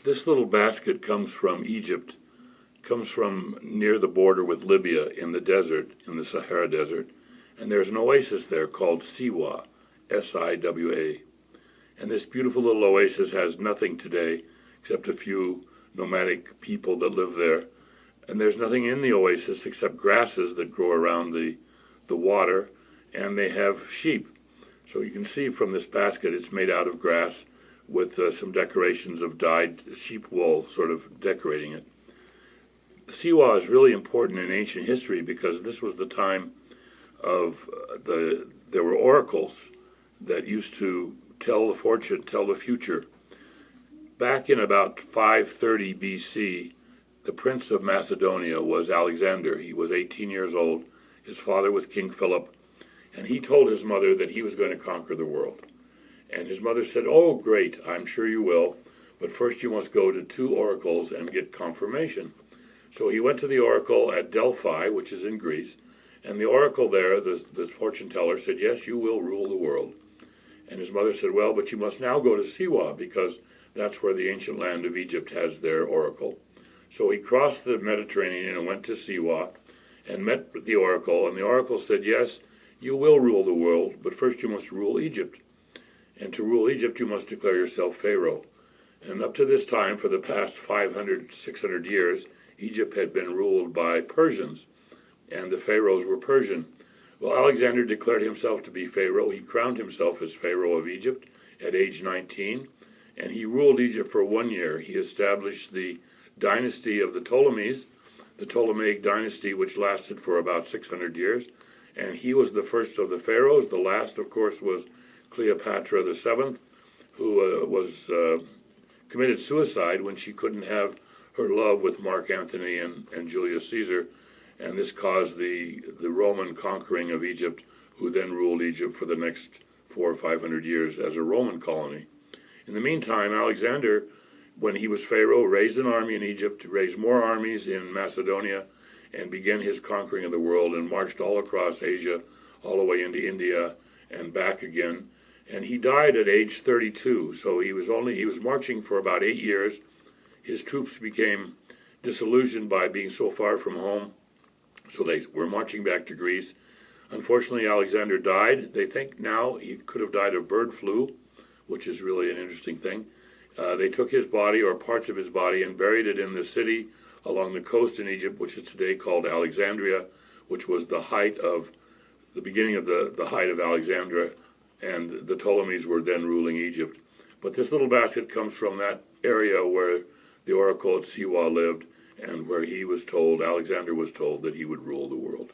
This little basket comes from Egypt, comes from near the border with Libya in the desert, in the Sahara Desert, and there's an oasis there called Siwa, Siwa. And this beautiful little oasis has nothing today except a few nomadic people that live there. And there's nothing in the oasis except grasses that grow around the water, and they have sheep. So you can see from this basket it's made out of grass with some decorations of dyed sheep wool sort of decorating it. Siwa is really important in ancient history because this was the time of there were oracles that used to tell the fortune, tell the future. Back in about 530 BC, the prince of Macedonia was Alexander. He was 18 years old. His father was King Philip, and he told his mother that he was going to conquer the world. And his mother said, "Oh, great, I'm sure you will, but first you must go to 2 oracles and get confirmation." So he went to the oracle at Delphi, which is in Greece, and the oracle there, the fortune teller, said, "Yes, you will rule the world." And his mother said, "Well, but you must now go to Siwa, because that's where the ancient land of Egypt has their oracle." So he crossed the Mediterranean and went to Siwa and met the oracle, and the oracle said, "Yes, you will rule the world, but first you must rule Egypt. And to rule Egypt, you must declare yourself Pharaoh." And up to this time, for the past 500, 600 years, Egypt had been ruled by Persians, and the pharaohs were Persian. Well, Alexander declared himself to be Pharaoh. He crowned himself as Pharaoh of Egypt at age 19, and he ruled Egypt for 1 year. He established the dynasty of the Ptolemies, the Ptolemaic dynasty, which lasted for about 600 years, and he was the first of the pharaohs. The last, of course, was Cleopatra the Seventh, who committed suicide when she couldn't have her love with Mark Antony and Julius Caesar, and this caused the Roman conquering of Egypt, who then ruled Egypt for the next 400 or 500 years as a Roman colony. In the meantime, Alexander, when he was Pharaoh, raised an army in Egypt, raised more armies in Macedonia, and began his conquering of the world, and marched all across Asia, all the way into India, and back again. And he died at age 32, so he was marching for about 8 years. His troops became disillusioned by being so far from home, so they were marching back to Greece. Unfortunately, Alexander died. They think now he could have died of bird flu, which is really an interesting thing. They took his body, or parts of his body, and buried it in the city along the coast in Egypt, which is today called Alexandria, which was the beginning of the height of Alexandria, and the Ptolemies were then ruling Egypt. But this little basket comes from that area where the oracle at Siwa lived, and where Alexander was told that he would rule the world.